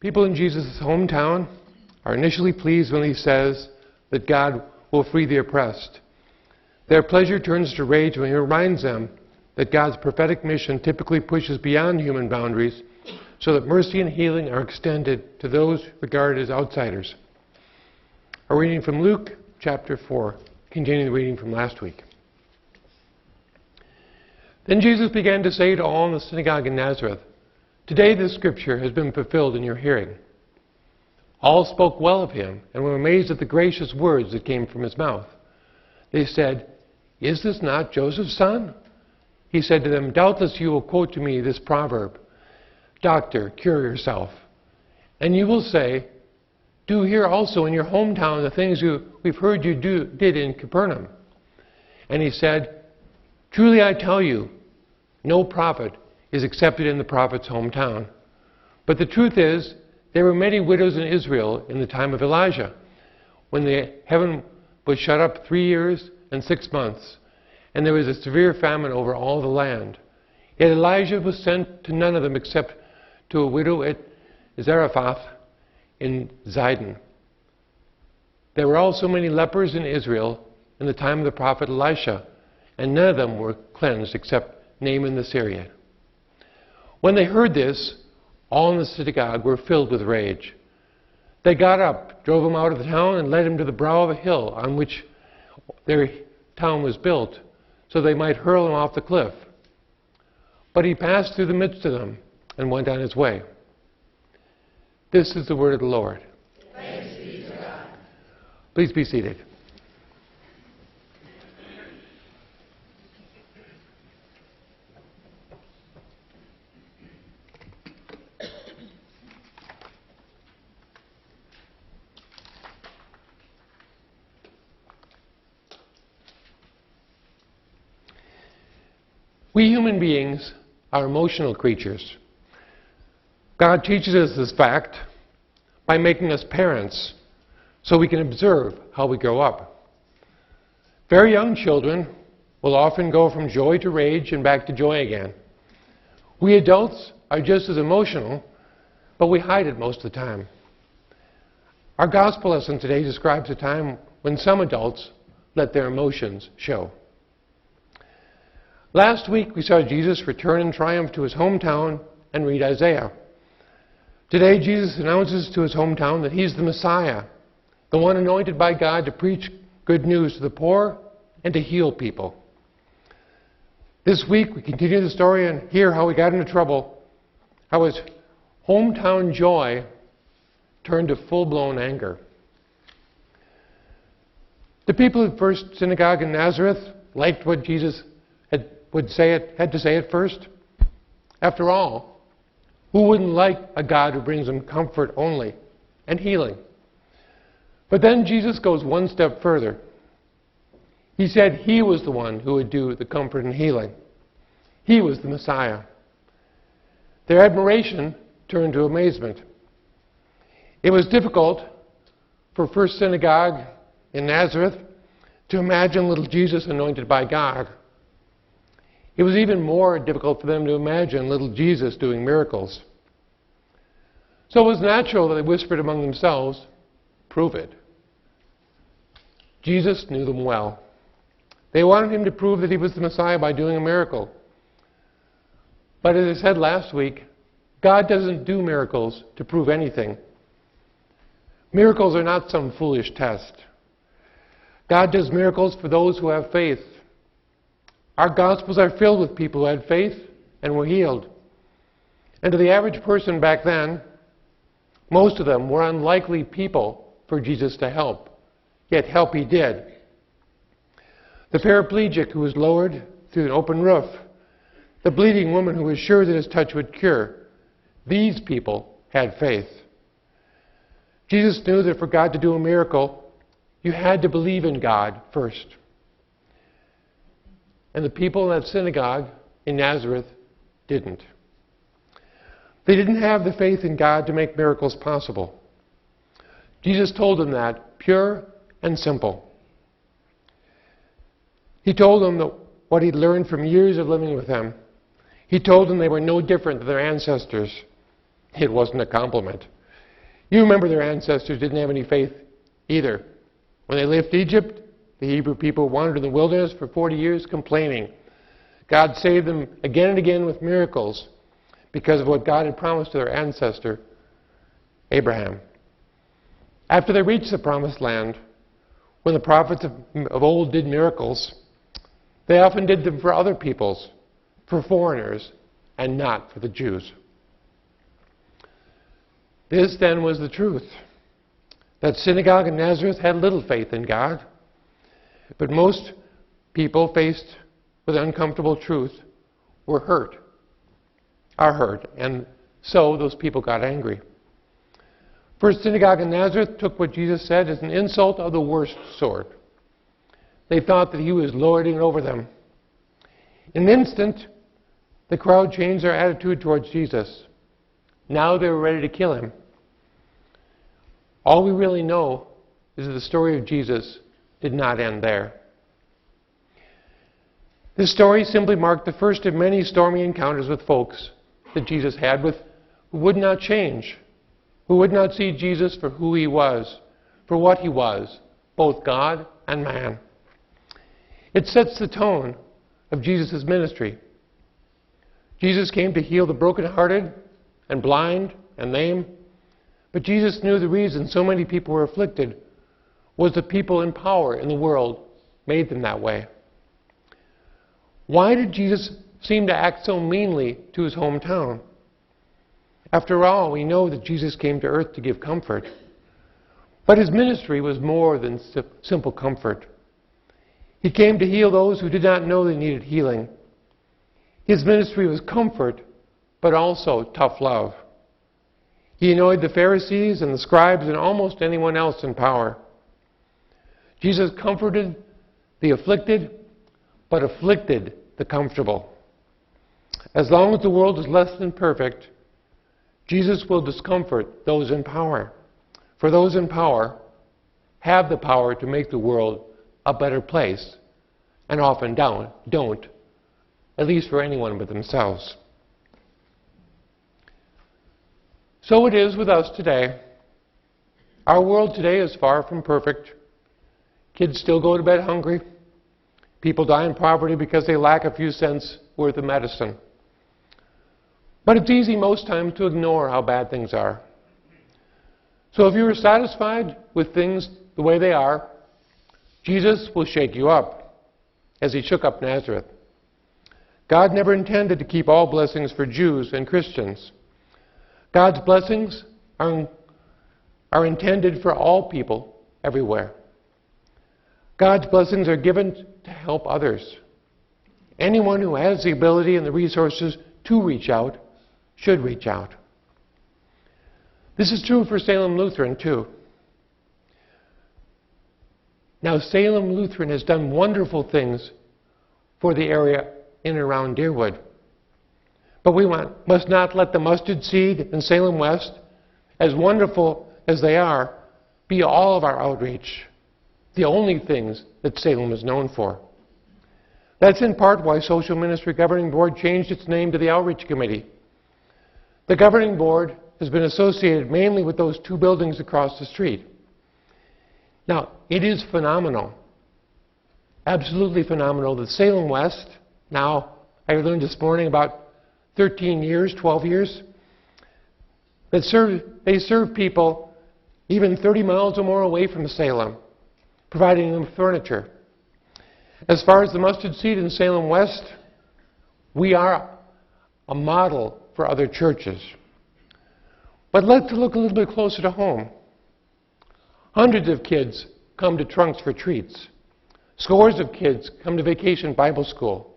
People in Jesus' hometown are initially pleased when he says that God will free the oppressed. Their pleasure turns to rage when he reminds them that God's prophetic mission typically pushes beyond human boundaries so that mercy and healing are extended to those regarded as outsiders. A reading from Luke chapter 4, continuing the reading from last week. Then Jesus began to say to all in the synagogue in Nazareth, "Today this scripture has been fulfilled in your hearing." All spoke well of him and were amazed at the gracious words that came from his mouth. They said, "Is this not Joseph's son?" He said to them, "Doubtless you will quote to me this proverb, 'Doctor, cure yourself.' And you will say, 'Do here also in your hometown the things we've heard you did in Capernaum.' And he said, 'Truly I tell you, no prophet is accepted in the prophet's hometown. But the truth is, there were many widows in Israel in the time of Elijah, when the heaven was shut up 3 years and 6 months, and there was a severe famine over all the land. Yet Elijah was sent to none of them except to a widow at Zarephath in Zidon. There were also many lepers in Israel in the time of the prophet Elisha, and none of them were cleansed except Naaman the Syrian." When they heard this, all in the synagogue were filled with rage. They got up, drove him out of the town, and led him to the brow of a hill on which their town was built, so they might hurl him off the cliff. But he passed through the midst of them and went on his way. This is the word of the Lord. Thanks be to God. Please be seated. We human beings are emotional creatures. God teaches us this fact by making us parents so we can observe how we grow up. Very young children will often go from joy to rage and back to joy again. We adults are just as emotional, but we hide it most of the time. Our gospel lesson today describes a time when some adults let their emotions show. Last week we saw Jesus return in triumph to his hometown and read Isaiah. Today Jesus announces to his hometown that he's the Messiah, the one anointed by God to preach good news to the poor and to heal people. This week we continue the story and hear how he got into trouble, how his hometown joy turned to full-blown anger. The people at First Synagogue in Nazareth liked what Jesus had to say at first. After all, who wouldn't like a God who brings them comfort only and healing? But then Jesus goes one step further. He said he was the one who would do the comfort and healing. He was the Messiah. Their admiration turned to amazement. It was difficult for First Synagogue in Nazareth to imagine little Jesus anointed by God. It was even more difficult for them to imagine little Jesus doing miracles. So it was natural that they whispered among themselves, "Prove it." Jesus knew them well. They wanted him to prove that he was the Messiah by doing a miracle. But as I said last week, God doesn't do miracles to prove anything. Miracles are not some foolish test. God does miracles for those who have faith. Our Gospels are filled with people who had faith and were healed. And to the average person back then, most of them were unlikely people for Jesus to help. Yet help he did. The paraplegic who was lowered through an open roof, the bleeding woman who was sure that his touch would cure, these people had faith. Jesus knew that for God to do a miracle, you had to believe in God first. And the people in that synagogue in Nazareth didn't. They didn't have the faith in God to make miracles possible. Jesus told them that, pure and simple. He told them that what he'd learned from years of living with them. He told them they were no different than their ancestors. It wasn't a compliment. You remember their ancestors didn't have any faith either. When they left Egypt, the Hebrew people wandered in the wilderness for 40 years complaining. God saved them again and again with miracles because of what God had promised to their ancestor, Abraham. After they reached the promised land, when the prophets of old did miracles, they often did them for other peoples, for foreigners, and not for the Jews. This then was the truth. That synagogue in Nazareth had little faith in God, but most people faced with uncomfortable truth are hurt, and so those people got angry. First synagogue in Nazareth took what Jesus said as an insult of the worst sort. They thought that he was lording over them. In an instant, the crowd changed their attitude towards Jesus. Now they were ready to kill him. All we really know is that the story of Jesus did not end there. This story simply marked the first of many stormy encounters with folks that Jesus had who would not change, who would not see Jesus for who he was, for what he was, both God and man. It sets the tone of Jesus' ministry. Jesus came to heal the brokenhearted and blind and lame, but Jesus knew the reason so many people were afflicted was the people in power in the world made them that way. Why did Jesus seem to act so meanly to his hometown? After all, we know that Jesus came to earth to give comfort. But his ministry was more than simple comfort. He came to heal those who did not know they needed healing. His ministry was comfort, but also tough love. He annoyed the Pharisees and the scribes and almost anyone else in power. Jesus comforted the afflicted, but afflicted the comfortable. As long as the world is less than perfect, Jesus will discomfort those in power. For those in power have the power to make the world a better place, and often don't, at least for anyone but themselves. So it is with us today. Our world today is far from perfect. Kids still go to bed hungry. People die in poverty because they lack a few cents worth of medicine. But it's easy most times to ignore how bad things are. So if you are satisfied with things the way they are, Jesus will shake you up, as he shook up Nazareth. God never intended to keep all blessings for Jews and Christians. God's blessings are intended for all people everywhere. God's blessings are given to help others. Anyone who has the ability and the resources to reach out should reach out. This is true for Salem Lutheran too. Now, Salem Lutheran has done wonderful things for the area in and around Deerwood. But we must not let the mustard seed in Salem West, as wonderful as they are, be all of our outreach, the only things that Salem is known for. That's in part why Social Ministry Governing Board changed its name to the Outreach Committee. The Governing Board has been associated mainly with those two buildings across the street. Now, it is phenomenal, absolutely phenomenal, that Salem West, now, I learned this morning, about 13 years, 12 years, they serve people even 30 miles or more away from Salem, providing them furniture. As far as the mustard seed in Salem West, we are a model for other churches. But let's look a little bit closer to home. Hundreds of kids come to Trunks for treats. Scores of kids come to Vacation Bible School.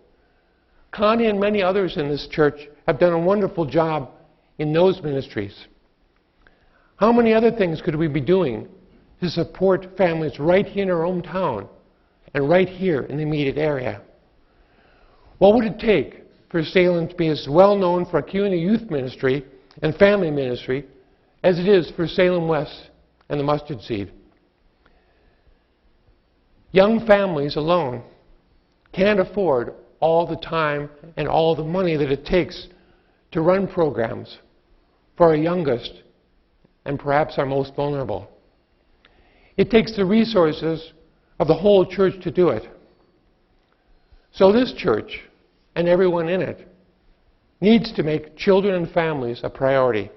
Connie and many others in this church have done a wonderful job in those ministries. How many other things could we be doing to support families right here in our own town and right here in the immediate area? What would it take for Salem to be as well known for community youth ministry and family ministry as it is for Salem West and the mustard seed? Young families alone can't afford all the time and all the money that it takes to run programs for our youngest and perhaps our most vulnerable. It takes the resources of the whole church to do it. So this church, and everyone in it, needs to make children and families a priority.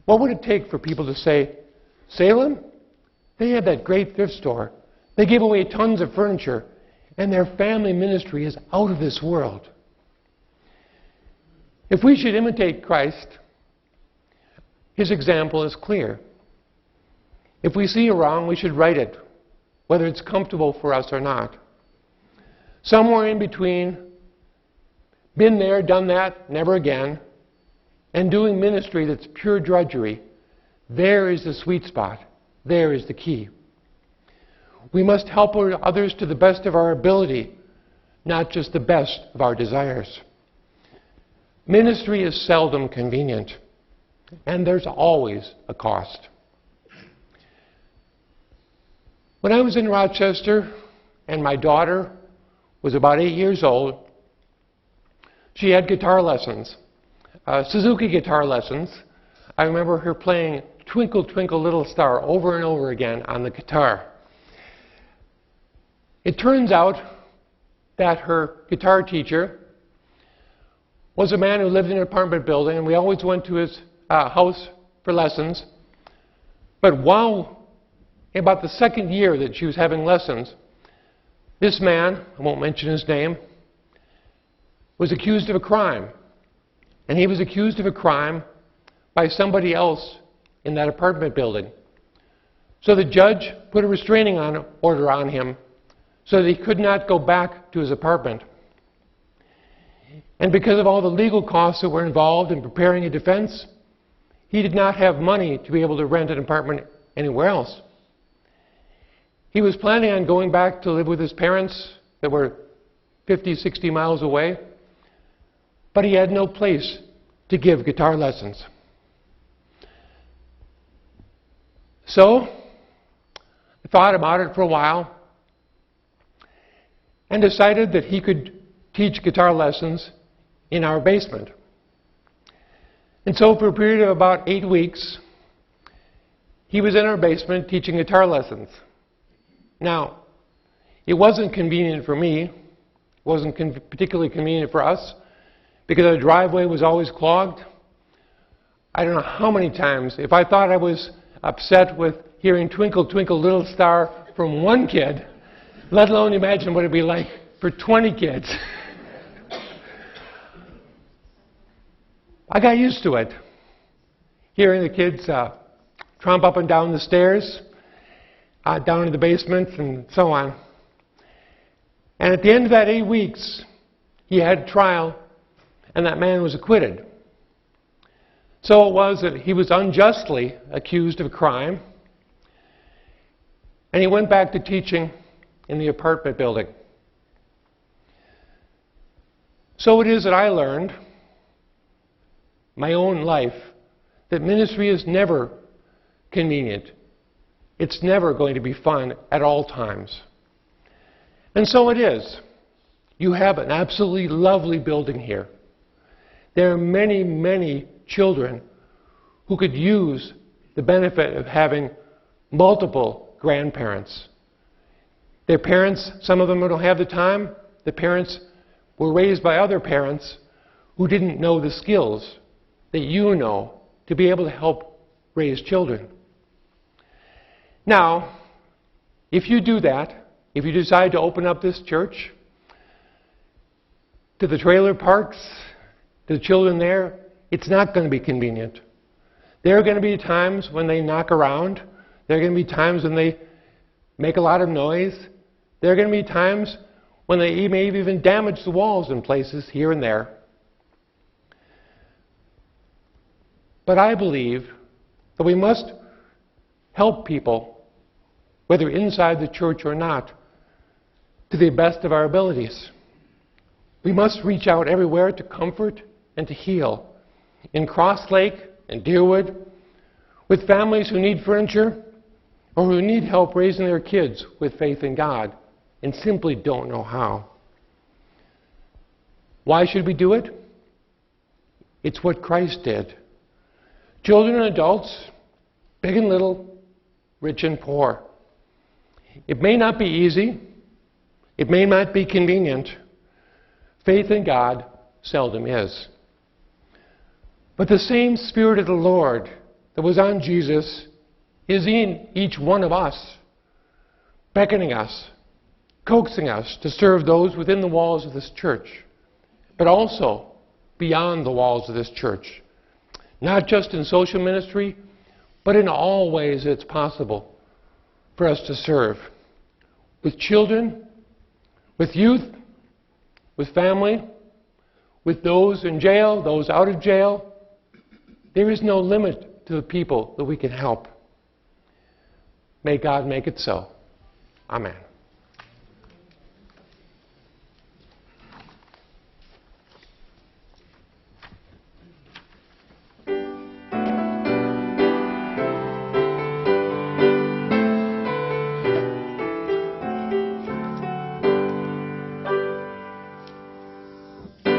What would it take for people to say, Salem, they have that great thrift store. They give away tons of furniture, and their family ministry is out of this world. If we should imitate Christ, his example is clear. If we see a wrong, we should right it, whether it's comfortable for us or not. Somewhere in between, been there, done that, never again, and doing ministry that's pure drudgery, there is the sweet spot. There is the key. We must help others to the best of our ability, not just the best of our desires. Ministry is seldom convenient, and there's always a cost. When I was in Rochester and my daughter was about 8 years old, she had guitar lessons, Suzuki guitar lessons. I remember her playing Twinkle, Twinkle, Little Star over and over again on the guitar. It turns out that her guitar teacher was a man who lived in an apartment building, and we always went to his house for lessons. But while, in about the second year that she was having lessons, this man, I won't mention his name, was accused of a crime. And he was accused of a crime by somebody else in that apartment building. So the judge put a restraining order on him so that he could not go back to his apartment. And because of all the legal costs that were involved in preparing a defense, he did not have money to be able to rent an apartment anywhere else. He was planning on going back to live with his parents that were 50, 60 miles away, but he had no place to give guitar lessons. So, I thought about it for a while and decided that he could teach guitar lessons in our basement. And so for a period of about 8 weeks, he was in our basement teaching guitar lessons. Now, it wasn't convenient for me. It wasn't particularly convenient for us because our driveway was always clogged. I don't know how many times, if I thought I was upset with hearing Twinkle, Twinkle, Little Star from one kid, let alone imagine what it'd be like for 20 kids. I got used to it, hearing the kids tromp up and down the stairs, down in the basement, and so on. And at the end of that 8 weeks, he had trial, and that man was acquitted. So it was that he was unjustly accused of a crime, and he went back to teaching in the apartment building. So it is that I learned my own life that ministry is never convenient. It's never going to be fun at all times. And so it is. You have an absolutely lovely building here. There are many, many children who could use the benefit of having multiple grandparents. Their parents, some of them don't have the time. The parents were raised by other parents who didn't know the skills that you know to be able to help raise children. Now, if you do that, if you decide to open up this church to the trailer parks, to the children there, it's not going to be convenient. There are going to be times when they knock around. There are going to be times when they make a lot of noise. There are going to be times when they may even damage the walls in places here and there. But I believe that we must help people, whether inside the church or not, to the best of our abilities. We must reach out everywhere to comfort and to heal. In Cross Lake and Deerwood, with families who need furniture or who need help raising their kids with faith in God and simply don't know how. Why should we do it? It's what Christ did. Children and adults, big and little, rich and poor. It may not be easy. It may not be convenient. Faith in God seldom is. But the same Spirit of the Lord that was on Jesus is in each one of us, beckoning us, coaxing us to serve those within the walls of this church, but also beyond the walls of this church. Not just in social ministry, but in all ways it's possible for us to serve. With children, with youth, with family, with those in jail, those out of jail. There is no limit to the people that we can help. May God make it so. Amen.